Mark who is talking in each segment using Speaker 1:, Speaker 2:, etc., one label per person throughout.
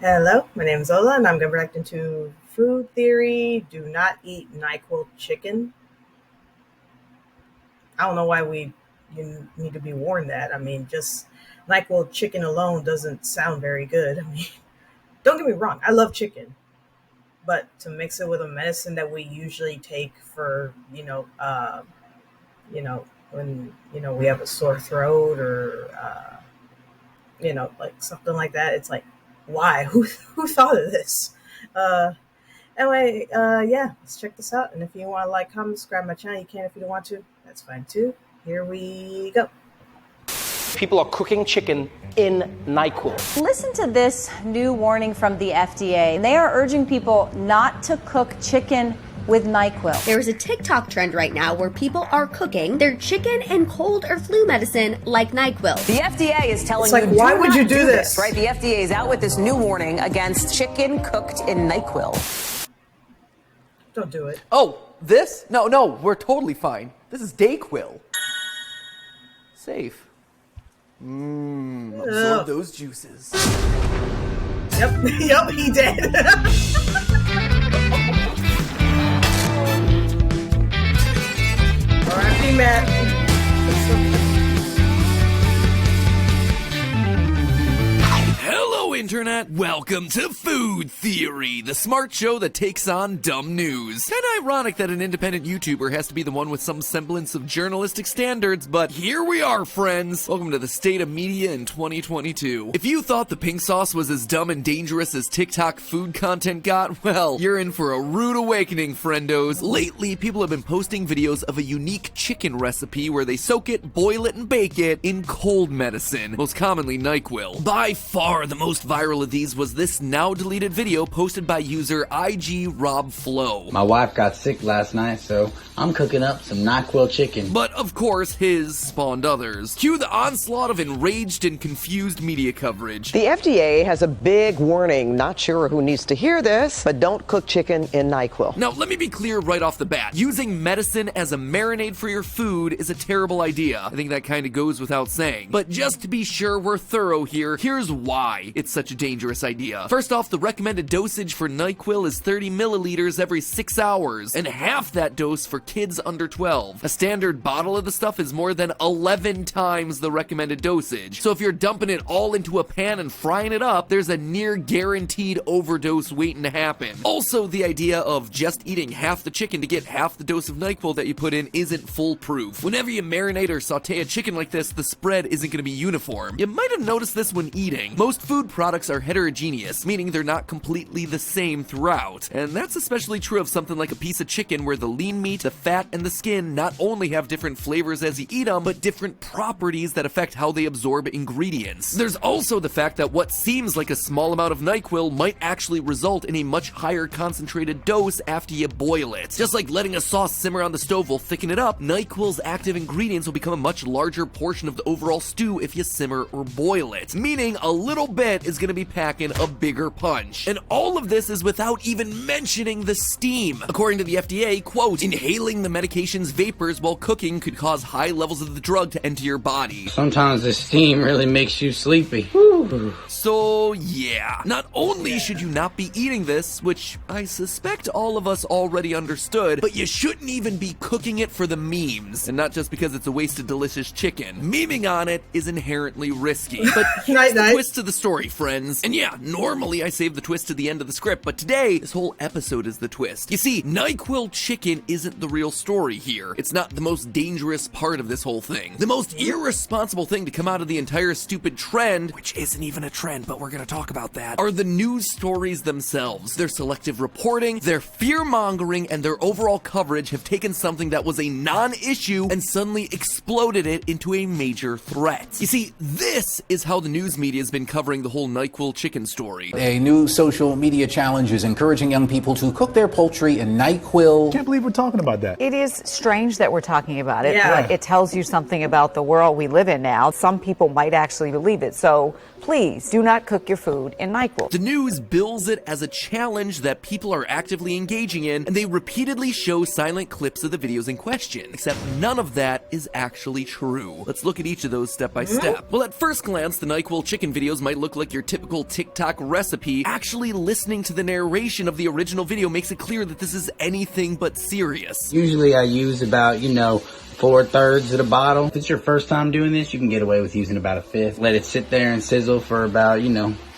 Speaker 1: Hello, my name is Ola, and I'm going to react into food theory. Do not eat NyQuil chicken. I don't know why you need to be warned that. I mean, just NyQuil chicken alone doesn't sound very good. I mean, don't get me wrong, I love chicken, but to mix it with a medicine that we usually take for, when we have a sore throat or like something like that, it's like, why? Who thought of this? Uh, Anyway, yeah, let's check this out. And if you want to like, comment, subscribe my channel, you can. If you don't want to, that's fine too. Here we go.
Speaker 2: People are cooking chicken in NyQuil.
Speaker 3: Listen to this new warning from the FDA. They are urging people not to cook chicken with NyQuil.
Speaker 4: There is a TikTok trend right now where people are cooking their chicken in cold or flu medicine like NyQuil.
Speaker 5: The FDA is telling
Speaker 1: It's like,
Speaker 5: you,
Speaker 1: why would you do this?
Speaker 5: right? The FDA is out with this new warning against chicken cooked in NyQuil.
Speaker 1: Don't do it.
Speaker 6: Oh, this? No, we're totally fine. This is DayQuil. Safe. Absorb those juices.
Speaker 1: Yep, he did. R.I.P. Matt.
Speaker 7: Hello, Internet! Welcome to Food Theory, the smart show that takes on dumb news. Kinda ironic that an independent YouTuber has to be the one with some semblance of journalistic standards, but here we are, friends! Welcome to the state of media in 2022. If you thought the pink sauce was as dumb and dangerous as TikTok food content got, well, you're in for a rude awakening, friendos. Lately, people have been posting videos of a unique chicken recipe where they soak it, boil it, and bake it in cold medicine, most commonly NyQuil. By far the most viral of these was this now deleted video posted by user IGRobFlow.
Speaker 8: My wife got sick last night, so I'm cooking up some NyQuil chicken.
Speaker 7: But of course, his spawned others. Cue the onslaught of enraged and confused media coverage.
Speaker 9: The FDA has a big warning. Not sure who needs to hear this, but don't cook chicken in NyQuil.
Speaker 7: Now, let me be clear right off the bat. Using medicine as a marinade for your food is a terrible idea. I think that kind of goes without saying. But just to be sure we're thorough here, here's why it's such a dangerous idea. First off, the recommended dosage for NyQuil is 30 milliliters every 6 hours, and half that dose for kids under 12. A standard bottle of the stuff is more than 11 times the recommended dosage. So if you're dumping it all into a pan and frying it up, there's a near guaranteed overdose waiting to happen. Also, the idea of just eating half the chicken to get half the dose of NyQuil that you put in isn't foolproof. Whenever you marinate or saute a chicken like this, the spread isn't going to be uniform. You might have noticed this when eating. Most food products are heterogeneous, meaning they're not completely the same throughout. And that's especially true of something like a piece of chicken where the lean meat, the fat, and the skin not only have different flavors as you eat them, but different properties that affect how they absorb ingredients. There's also the fact that what seems like a small amount of NyQuil might actually result in a much higher concentrated dose after you boil it. Just like letting a sauce simmer on the stove will thicken it up, NyQuil's active ingredients will become a much larger portion of the overall stew if you simmer or boil it, meaning a little bit is going to be packing a bigger punch. And all of this is without even mentioning the steam. According to the FDA, quote, inhaling the medication's vapors while cooking could cause high levels of the drug to enter your body.
Speaker 8: Sometimes the steam really makes you sleepy. Whew.
Speaker 7: So yeah, not only should you not be eating this, which I suspect all of us already understood, but you shouldn't even be cooking it for the memes, and not just because it's a waste of delicious chicken. Memeing on it is inherently risky. But here's the twist to the story, friends. And yeah, normally I save the twist to the end of the script, but today, this whole episode is the twist. You see, NyQuil chicken isn't the real story here. It's not the most dangerous part of this whole thing. The most irresponsible thing to come out of the entire stupid trend, which isn't even a trend, but we're gonna talk about that, are the news stories themselves. Their selective reporting, their fear-mongering, and their overall coverage have taken something that was a non-issue and suddenly exploded it into a major threat. You see, this is how the news media has been covering the whole NyQuil chicken story.
Speaker 10: A new social media challenge is encouraging young people to cook their poultry in NyQuil.
Speaker 11: Can't believe we're talking about that.
Speaker 3: It is strange that we're talking about it.
Speaker 1: Yeah.
Speaker 3: But it tells you something about the world we live in now. Some people might actually believe it. So please do not cook your food in NyQuil.
Speaker 7: The news bills it as a challenge that people are actively engaging in, and they repeatedly show silent clips of the videos in question. Except none of that is actually true. Let's look at each of those step by step. Well, at first glance, the NyQuil chicken videos might look like you're your typical TikTok recipe, actually listening to the narration of the original video makes it clear that this is anything but serious.
Speaker 8: Usually I use about, 4/3 of the bottle. If it's your first time doing this, you can get away with using about a fifth. Let it sit there and sizzle for about,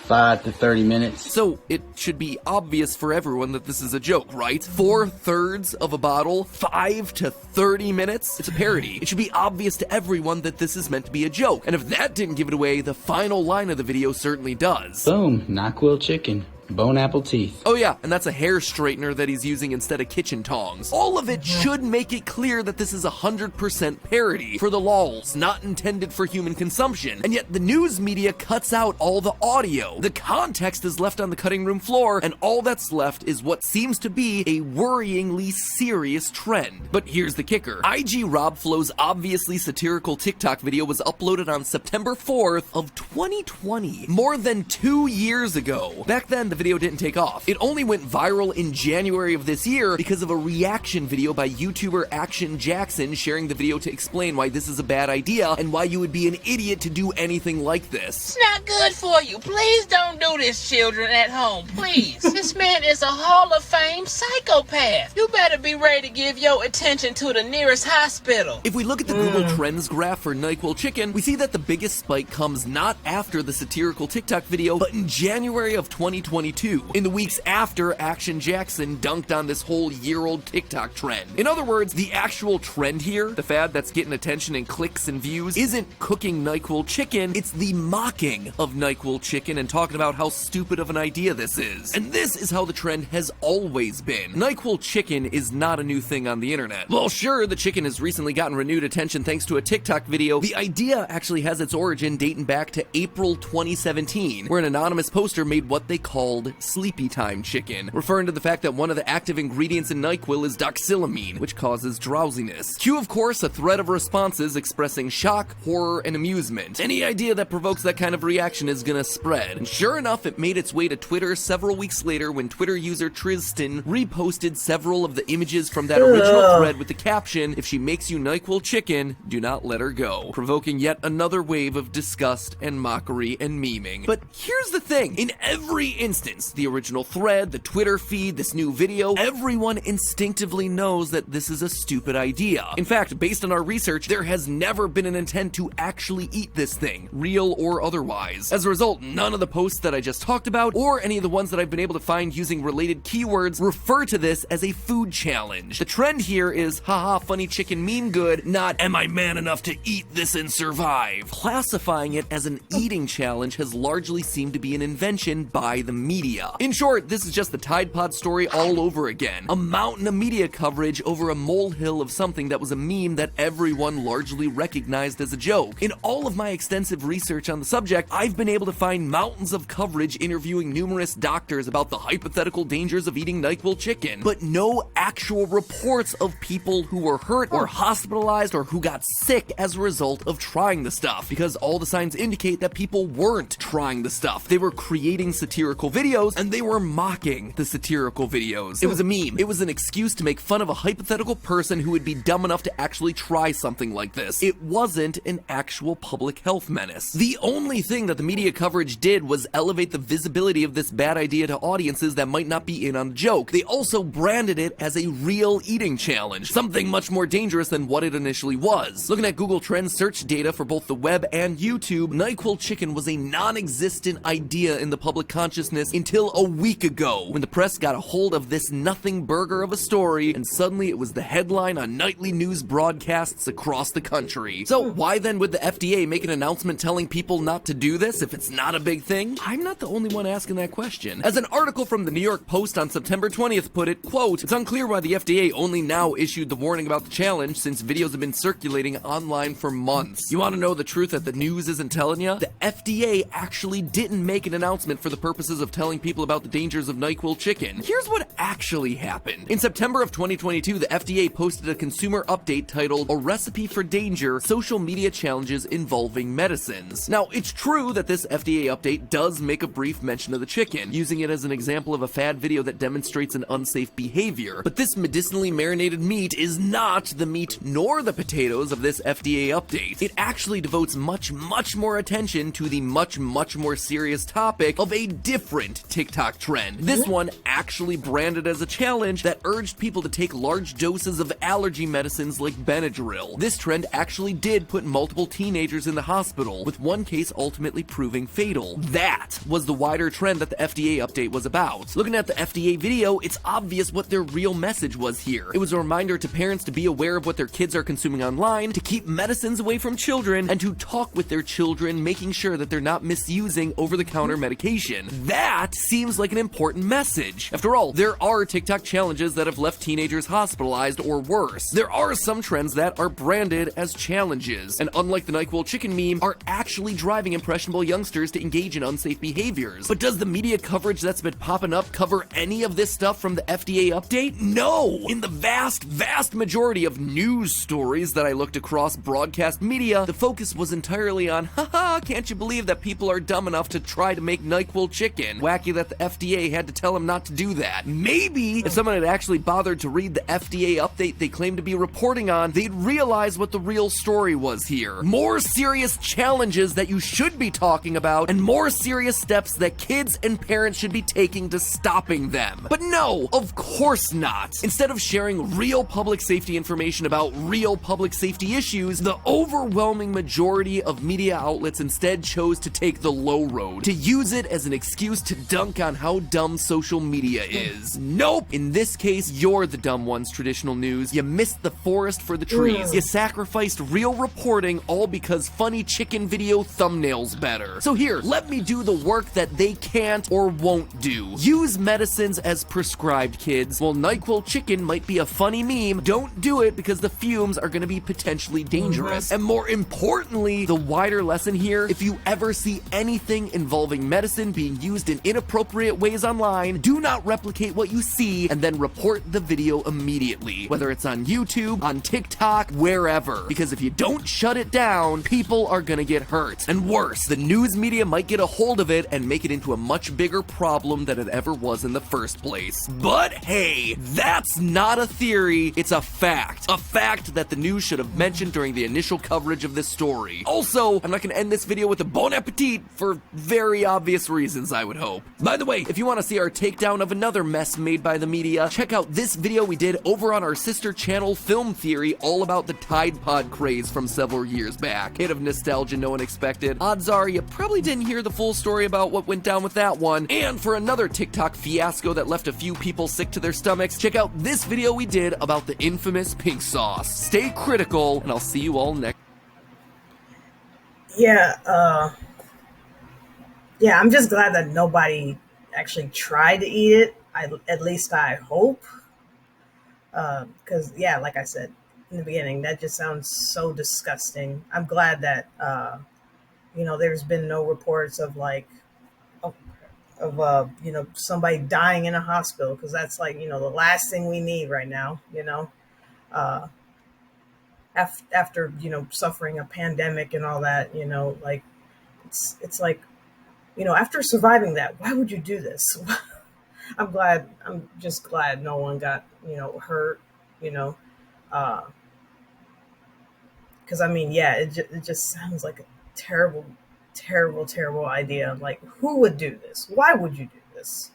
Speaker 8: 5 to 30 minutes.
Speaker 7: So it should be obvious for everyone that this is a joke, right? 4/3 of a bottle, 5 to 30 minutes? It's a parody. It should be obvious to everyone that this is meant to be a joke. And if that didn't give it away, the final line of the video certainly does.
Speaker 8: Boom, NyQuil chicken. Bone apple teeth.
Speaker 7: Oh yeah, and that's a hair straightener that he's using instead of kitchen tongs. All of it should make it clear that this is 100% parody for the lols, not intended for human consumption. And yet the news media cuts out all the audio. The context is left on the cutting room floor, and all that's left is what seems to be a worryingly serious trend. But here's the kicker. IG Rob Flow's obviously satirical TikTok video was uploaded on September 4th of 2020, more than 2 years ago. Back then, the video didn't take off. It only went viral in January of this year because of a reaction video by YouTuber Action Jackson sharing the video to explain why this is a bad idea and why you would be an idiot to do anything like this.
Speaker 11: It's not good for you. Please don't do this, children at home. Please. This man is a Hall of Fame psychopath. You better be ready to give your attention to the nearest hospital.
Speaker 7: If we look at the Google Trends graph for NyQuil chicken, we see that the biggest spike comes not after the satirical TikTok video, but in January of 2022, in the weeks after Action Jackson dunked on this whole year-old TikTok trend. In other words, the actual trend here, the fad that's getting attention and clicks and views, isn't cooking NyQuil chicken, it's the mocking of NyQuil chicken and talking about how stupid of an idea this is. And this is how the trend has always been. NyQuil chicken is not a new thing on the internet. Well, sure, the chicken has recently gotten renewed attention thanks to a TikTok video. The idea actually has its origin dating back to April 2017, where an anonymous poster made what they called sleepy time chicken, referring to the fact that one of the active ingredients in NyQuil is doxylamine, which causes drowsiness. Cue, of course, a thread of responses expressing shock, horror, and amusement. Any idea that provokes that kind of reaction is gonna spread. And sure enough, it made its way to Twitter several weeks later when Twitter user Tristan reposted several of the images from that original thread with the caption, "If she makes you NyQuil chicken, do not let her go," provoking yet another wave of disgust and mockery and memeing. But here's the thing, in every instance, the original thread, the Twitter feed, this new video, everyone instinctively knows that this is a stupid idea. In fact, based on our research, there has never been an intent to actually eat this thing, real or otherwise. As a result, none of the posts that I just talked about, or any of the ones that I've been able to find using related keywords, refer to this as a food challenge. The trend here is, haha, funny chicken mean good, not, am I man enough to eat this and survive? Classifying it as an eating challenge has largely seemed to be an invention by the media. In short, this is just the Tide Pod story all over again. A mountain of media coverage over a molehill of something that was a meme that everyone largely recognized as a joke. In all of my extensive research on the subject, I've been able to find mountains of coverage interviewing numerous doctors about the hypothetical dangers of eating NyQuil chicken, but no actual reports of people who were hurt or hospitalized or who got sick as a result of trying the stuff, because all the signs indicate that people weren't trying the stuff. They were creating satirical videos, and they were mocking the satirical videos. It was a meme. It was an excuse to make fun of a hypothetical person who would be dumb enough to actually try something like this. It wasn't an actual public health menace. The only thing that the media coverage did was elevate the visibility of this bad idea to audiences that might not be in on the joke. They also branded it as a real eating challenge, something much more dangerous than what it initially was. Looking at Google Trends search data for both the web and YouTube, NyQuil chicken was a non-existent idea in the public consciousness until a week ago, when the press got a hold of this nothing burger of a story, and suddenly it was the headline on nightly news broadcasts across the country. So why then would the FDA make an announcement telling people not to do this if it's not a big thing? I'm not the only one asking that question. As an article from the New York Post on September 20th put it, quote, "It's unclear why the FDA only now issued the warning about the challenge since videos have been circulating online for months." You want to know the truth that the news isn't telling you? The FDA actually didn't make an announcement for the purposes of telling telling people about the dangers of NyQuil chicken. Here's what actually happened. In September of 2022, the FDA posted a consumer update titled "A Recipe for Danger: Social Media Challenges Involving Medicines." Now, it's true that this FDA update does make a brief mention of the chicken, using it as an example of a fad video that demonstrates an unsafe behavior. But this medicinally marinated meat is not the meat nor the potatoes of this FDA update. It actually devotes much more attention to the much more serious topic of a different TikTok trend. This one actually branded as a challenge that urged people to take large doses of allergy medicines like Benadryl. This trend actually did put multiple teenagers in the hospital, with one case ultimately proving fatal. That was the wider trend that the FDA update was about. Looking at the FDA video, it's obvious what their real message was here. It was a reminder to parents to be aware of what their kids are consuming online, to keep medicines away from children, and to talk with their children, making sure that they're not misusing over-the-counter medication. That seems like an important message. After all, there are TikTok challenges that have left teenagers hospitalized or worse. There are some trends that are branded as challenges, and unlike the NyQuil chicken meme, are actually driving impressionable youngsters to engage in unsafe behaviors. But does the media coverage that's been popping up cover any of this stuff from the FDA update? No! In the vast majority of news stories that I looked across broadcast media, the focus was entirely on, haha, can't you believe that people are dumb enough to try to make NyQuil chicken? Wacky that the FDA had to tell them not to do that. Maybe if someone had actually bothered to read the FDA update they claim to be reporting on, they'd realize what the real story was here. More serious challenges that you should be talking about, and more serious steps that kids and parents should be taking to stopping them. But no, of course not. Instead of sharing real public safety information about real public safety issues, the overwhelming majority of media outlets instead chose to take the low road, to use it as an excuse to dunk on how dumb social media is. Nope! In this case, you're the dumb ones, traditional news. You missed the forest for the trees. You sacrificed real reporting all because funny chicken video thumbnails better. So here, let me do the work that they can't or won't do. Use medicines as prescribed, kids. While NyQuil chicken might be a funny meme, don't do it because the fumes are going to be potentially dangerous. And more importantly, the wider lesson here, if you ever see anything involving medicine being used in inappropriate ways online, do not replicate what you see and then report the video immediately, whether it's on YouTube, on TikTok, wherever. Because if you don't shut it down, people are gonna get hurt. And worse, the news media might get a hold of it and make it into a much bigger problem than it ever was in the first place. But hey, that's not a theory, it's a fact. A fact that the news should have mentioned during the initial coverage of this story. Also, I'm not gonna end this video with a bon appetit for very obvious reasons, I would hope. By the way, if you want to see our takedown of another mess made by the media, check out this video we did over on our sister channel Film Theory, all about the Tide Pod craze from several years back. Hit of nostalgia no one expected. Odds are you probably didn't hear the full story about what went down with that one. And for another TikTok fiasco that left a few people sick to their stomachs, check out this video we did about the infamous pink sauce. Stay critical, and I'll see you all next.
Speaker 1: Yeah, I'm just glad that nobody actually tried to eat it. At least I hope. Because, yeah, like I said in the beginning, that just sounds so disgusting. I'm glad that, there's been no reports of, somebody dying in a hospital. Because that's, the last thing we need right now, after, suffering a pandemic and all that, it's like, after surviving that, why would you do this? I'm just glad no one got, hurt, because it just sounds like a terrible, terrible, terrible idea. Like, who would do this? Why would you do this?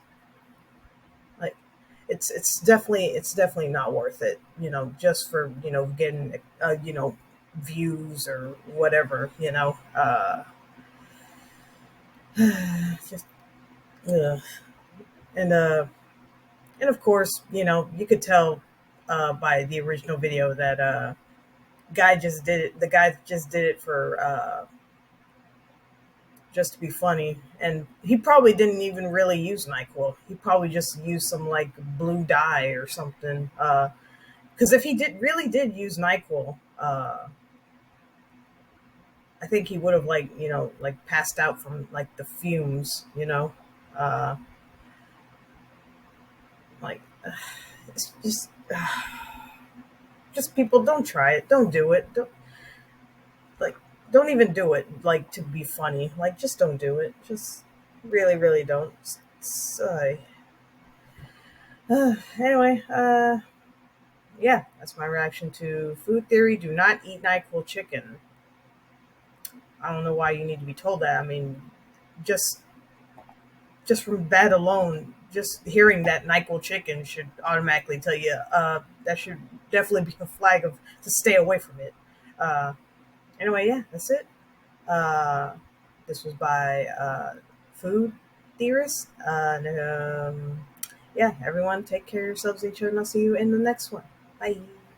Speaker 1: Like, it's definitely not worth it, just for, getting, views or whatever, just, ugh. And of course, you could tell by the original video that the guy just did it for just to be funny, and he probably didn't even really use NyQuil. He probably just used some blue dye or something. Because if he really did use NyQuil, I think he would have passed out from the fumes, Like, it's just people don't try it. Don't do it. Like, don't even do it. Like to be funny. Like, just don't do it. Just really, really don't. Anyway, yeah, that's my reaction to food theory. Do not eat NyQuil chicken. I don't know why you need to be told that. I mean, just just from that alone, just hearing that NyQuil chicken should automatically tell you that should definitely be a flag of to stay away from it. Uh, anyway, yeah, that's it. Uh, this was by food theorist. Yeah, everyone, take care of yourselves and each other, and I'll see you in the next one. Bye.